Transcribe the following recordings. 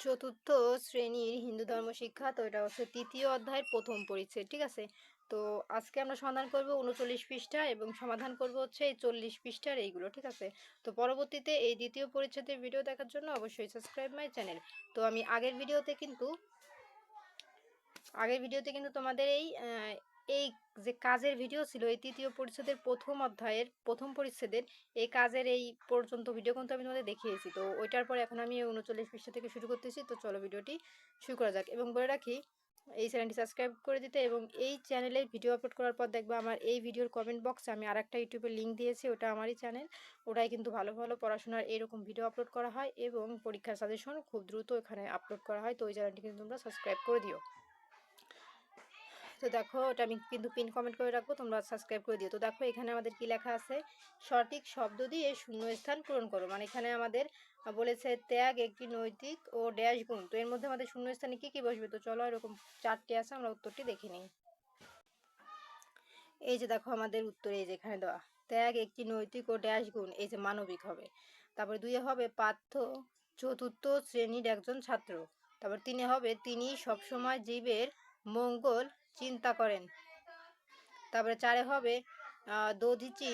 চতুর্থ শ্রেণীর হিন্দু ধর্ম শিক্ষা। তো এটা হচ্ছে তৃতীয় অধ্যায়ের প্রথম পরিচ্ছেদ, ঠিক আছে। তো আজকে আমরা সমাধান করব 39 পৃষ্ঠা এবং সমাধান করব হচ্ছে এই 40 পৃষ্ঠার এইগুলো, ঠিক আছে। তো পরবর্তীতে এই দ্বিতীয় পরিচ্ছেদের ভিডিও দেখার জন্য অবশ্যই সাবস্ক্রাইব মাই চ্যানেল। তো আমি আগের ভিডিওতে কিন্তু তোমাদের এই যে কাজের ভিডিও ছিল এই তৃতীয় পরিচ্ছেদের প্রথম অধ্যায়ের প্রথম পরিচ্ছেদের এই কাজের এই পর্যন্ত ভিডিও কিন্তু আমি তোমাদের দেখিয়েছি। তো ওইটার পর এখন আমি 39 পৃষ্ঠা থেকে শুরু করতেছি। তো চলো ভিডিওটি শুরু করা যাক এবং বলে রাখি এই চ্যানেলটি সাবস্ক্রাইব করে দিতে এবং এই চ্যানেলে ভিডিও আপলোড করার পর দেখবে আমার এই ভিডিওর কমেন্ট বক্সে আমি আরেকটা ইউটিউবের লিঙ্ক দিয়েছি, ওটা আমারই চ্যানেল। ওটাই কিন্তু ভালো ভালো পড়াশোনার এরকম ভিডিও আপলোড করা হয় এবং পরীক্ষার সাজেশন খুব দ্রুত এখানে আপলোড করা হয়। তো ওই চ্যানেলটি কিন্তু তোমরা সাবস্ক্রাইব করে দিও। তো দেখো ওটা আমি কিন্তু পিন কমেন্ট করে রাখবো, তোমরা সাবস্ক্রাইব করে দিও। তো দেখো এখানে আমাদের কি লেখা আছে, সঠিক শব্দ দিয়ে শূন্য স্থান পূরণ করো। মানে এখানে আমাদের বলেছে ত্যাগ একটি নৈতিক ও ড্যাশ গুণ। তো এর মধ্যে আমাদের শূন্য স্থানে কি কি বসবে? তো চলো এরকম চারটি আছে, আমরা উত্তরটি দেখে নিই। এই যে দেখো আমাদের উত্তর এই যে এখানে দেওয়া, ত্যাগ একটি নৈতিক ও ড্যাশ গুণ, এই যে মানবিক হবে। তারপরে দুইয়ে হবে পার্থ চতুর্থ শ্রেণীর একজন ছাত্র। তারপর তিনে হবে তিনি সবসময় জীবের মঙ্গল চিন্তা করেন। তারপরে চারে হবে দধিচি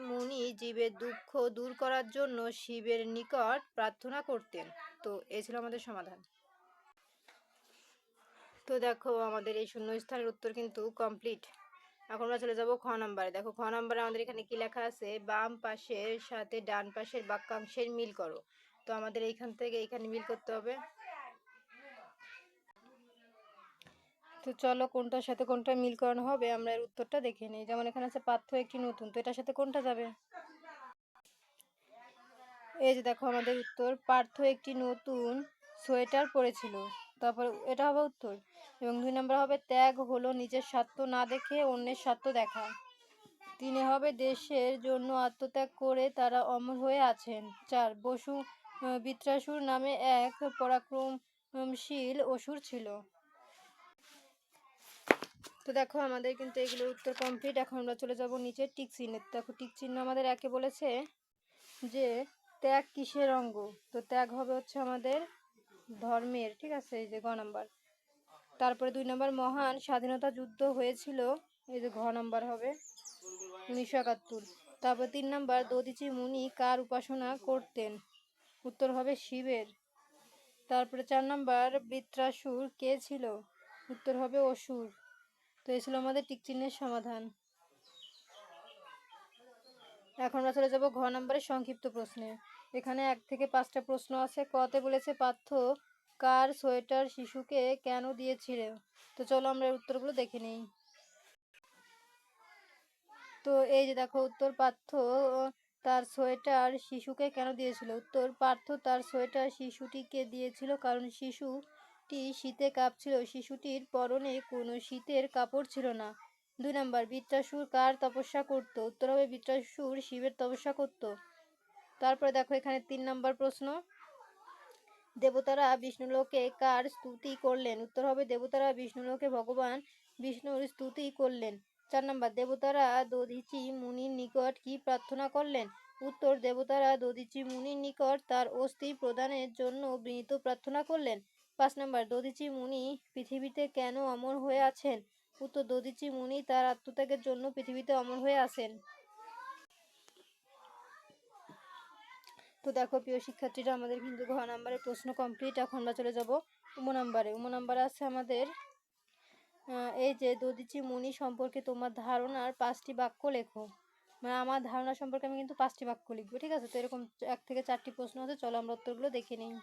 মুনি জীবের দুঃখ দূর করার জন্য শিবের নিকট প্রার্থনা করতেন। তো এই ছিল আমাদের সমাধান। তো দেখো আমাদের এই শূন্যস্থানের উত্তর কিন্তু কমপ্লিট। এখন আমরা চলে যাব খ নাম্বারে। দেখো খ নাম্বারে আমাদের এখানে কি লেখা আছে, বাম পাশের সাথে ডান পাশের বাক্যাংশের মিল করো। তো আমাদের এইখান থেকে এইখানে মিল করতে হবে। তো চলো কোনটার সাথে কোনটা মিল করানো হবে আমরা এর উত্তরটা দেখে নিই। যেমন এখানে আছে পার্থ একটি নতুন, তো এটার সাথে কোনটা যাবে? এই যে দেখো আমাদের উত্তর, পার্থ একটি নতুন সোয়েটার পরেছিল। তারপর এটা হবে উত্তর। এবং 2 নম্বর হবে ত্যাগ হলো নিজের স্বার্থ না দেখে অন্যের স্বার্থ দেখা। 3 হবে দেশের জন্য আত্মত্যাগ করে তারা অমর হয়ে আছেন। 4 বৃত্রাসুর নামে এক পরাক্রমশীল অসুর ছিল। তো দেখো আমাদের কিন্তু এগুলো উত্তর কমপ্লিট। এখন আমরা চলে যাব নিচে টিক চিহ্নে। দেখো টিক চিহ্ন আমাদের একে বলেছে যে ত্যাগ কিসের অঙ্গ? তো ত্যাগ হবে হচ্ছে আমাদের ধর্মের, ঠিক আছে, এই যে গ নাম্বার। তারপরে 2 নম্বর মহান স্বাধীনতা যুদ্ধ হয়েছিল, এই যে ঘ নাম্বার হবে 1971। তারপর 3 নম্বর দধিচি মুনি কার উপাসনা করতেন? উত্তর হবে শিবের। তারপরে 4 নম্বর বৃত্রাসুর কে ছিল? উত্তর হবে অসুর। তো এই ছিল আমাদের টিক চিহ্নের সমাধান। এখন আমরা চলে যাব ঘ নম্বরের সংক্ষিপ্ত প্রশ্নে। এখানে 1 থেকে 5টা প্রশ্ন আছে। কতে বলেছে পার্থ কার সোয়েটার শিশুকে কেন দিয়েছিল? তো চলো আমরা এর উত্তরগুলো দেখে নিই। তো এই যে দেখো উত্তর, পার্থ তার সোয়েটার শিশুকে কেন দিয়েছিল? উত্তর, পার্থ তার সোয়েটার শিশুটিকে দিয়েছিল কারণ শিশুটি শীতে কাঁপছিল। শিশুটির পরনে কোনো শীতের কাপড় ছিল না। 2 নম্বর বৃত্রাসুর কার তপস্যা করত? উত্তর হবে বৃত্রাসুর শিবের তপস্যা করত। তারপরে দেখো এখানে 3 নম্বর প্রশ্ন, দেবতারা বিষ্ণুলোকে কার স্তুতি করলেন? উত্তর হবে দেবতারা বিষ্ণুলোকে ভগবান বিষ্ণুর স্তুতি করলেন। 4 নম্বর দেবতারা দধিচি মুনির নিকট কি প্রার্থনা করলেন? উত্তর, দেবতারা দধিচি মুনির নিকট তার অস্থি প্রদানের জন্য বিনীত প্রার্থনা করলেন। 5 নম্বর দধিচি মুনি পৃথিবীতে কেন অমর হয়ে আছেন? উত্তর, দধিচি মুনি তার আত্মত্যাগের জন্য পৃথিবীতে অমর হয়ে আছেন। তো দেখো প্রিয় শিক্ষার্থীরা আমাদের কিন্তু ঘ নাম্বারের প্রশ্ন কমপ্লিট। এখন আমরা চলে যাব উম নাম্বারে আছে আমাদের এই যে দধিচি মুনি সম্পর্কে তোমার ধারণার 5টি বাক্য লেখো। মানে আমার ধারণা সম্পর্কে আমি কিন্তু 5টি বাক্য লিখবো, ঠিক আছে। তো এরকম 1 থেকে 4টি প্রশ্ন আছে, চলো আমরা উত্তরগুলো দেখে নিই।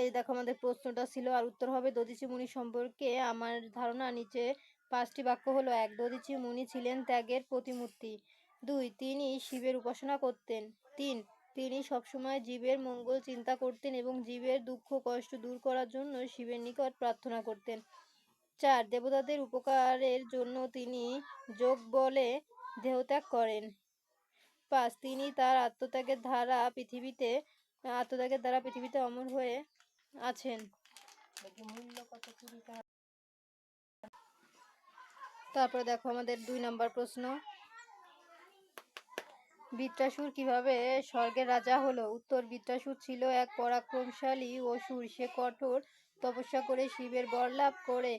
এই দেখো আমাদের প্রশ্নটা ছিল আর উত্তর হবে দধিচি মুনি সম্পর্কে আমার ধারণা নিচে 5টি বাক্য হলো। 1 দধিচি মুনি ছিলেন ত্যাগের প্রতিমূর্তি। 2 তিনি শিবের উপাসনা করতেন। 3 তিনি সবসময় জীবের মঙ্গল চিন্তা করতেন এবং জীবের দুঃখ কষ্ট দূর করার জন্য শিবের নিকট প্রার্থনা করতেন। 4 দেবতাদের উপকারের জন্য তিনি যোগ বলে দেহত্যাগ করেন। 5 তিনি তার আত্মত্যাগের দ্বারা পৃথিবীতে অমর হয়ে আছেন। তারপরে দেখো আমাদের 2 নম্বর প্রশ্ন, বৃত্রাসুর কিভাবে স্বর্গের রাজা হলো? উত্তর: বৃত্রাসুর ছিল এক পরাক্রমশালী অসুর। সে কঠোর তপস্যা করে শিবের বর লাভ করে।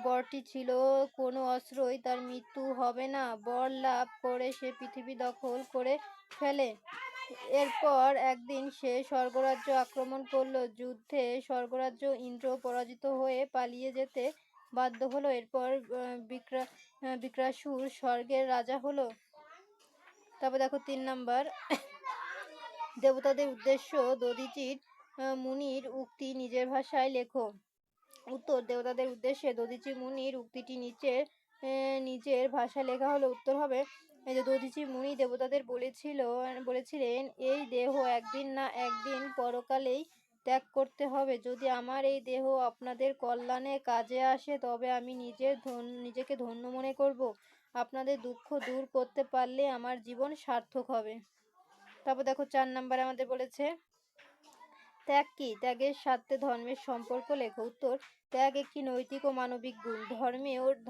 বরটি ছিল কোনো অস্ত্রই তার মৃত্যু হবে না। বর লাভ করে সে পৃথিবী দখল করে ফেলে। এরপর একদিন সে স্বর্গরাজ্য আক্রমণ করল। যুদ্ধে স্বর্গরাজ্য ইন্দ্র পরাজিত হয়ে পালিয়ে যেতে বাধ্য হলো। এরপর বৃত্রাসুর স্বর্গের রাজা হলো। তারপর দেখো 3 নাম্বার, দেবতাদের উদ্দেশ্য দধিচির মুনির উক্তি নিজের ভাষায় লেখো। উত্তর: দেবতাদের উদ্দেশ্যে দধিচি মুনির উক্তিটি নিজের ভাষায় লেখা হলো। উত্তর হবে এই যে দধিচি মুনি দেবতাদের বলেছিলেন, এই দেহ একদিন না একদিন পরকালেই ত্যাগ করতে হবে। যদি আমার এই দেহ আপনাদের কল্যাণে কাজে আসে তবে আমি নিজেকে ধন্য মনে করব। আপনাদের দুঃখ দূর করতে পারলে আমার জীবন সার্থক হবে। তারপর দেখো 4 নাম্বারে আমাদের বলেছে ত্যাগ কি? ত্যাগের সাথে ধর্মের সম্পর্ক লেখো। উত্তর: ত্যাগ একটি নৈতিক ও মানবিক গুণ।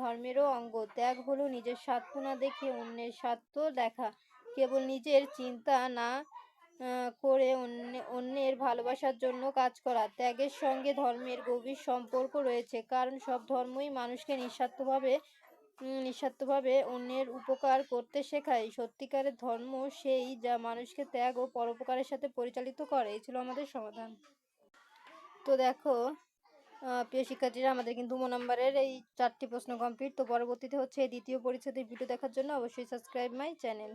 ধর্মেরও অঙ্গ। ত্যাগ হলো নিজের স্বার্থ না দেখে অন্যের স্বার্থ দেখা। কেবল নিজের চিন্তা না করে অন্যের ভালোবাসার জন্য কাজ করা। ত্যাগের সঙ্গে ধর্মের গভীর সম্পর্ক রয়েছে, কারণ সব ধর্মই মানুষকে নিঃস্বার্থভাবে অন্যের উপকার করতে শেখায়। সত্যিকারের ধর্ম সেই যা মানুষকে ত্যাগ ও পরোপকারের সাথে পরিচালিত করে। এই ছিল আমাদের সমাধান। তো দেখো প্রিয় শিক্ষার্থীরা, আমাদের কিন্তু 2 নম্বরের এই 4টি প্রশ্ন কমপ্লিট। তো পরবর্তীতে হচ্ছে এই দ্বিতীয় পরিচ্ছেদের ভিডিও দেখার জন্য অবশ্যই সাবস্ক্রাইব মাই চ্যানেল।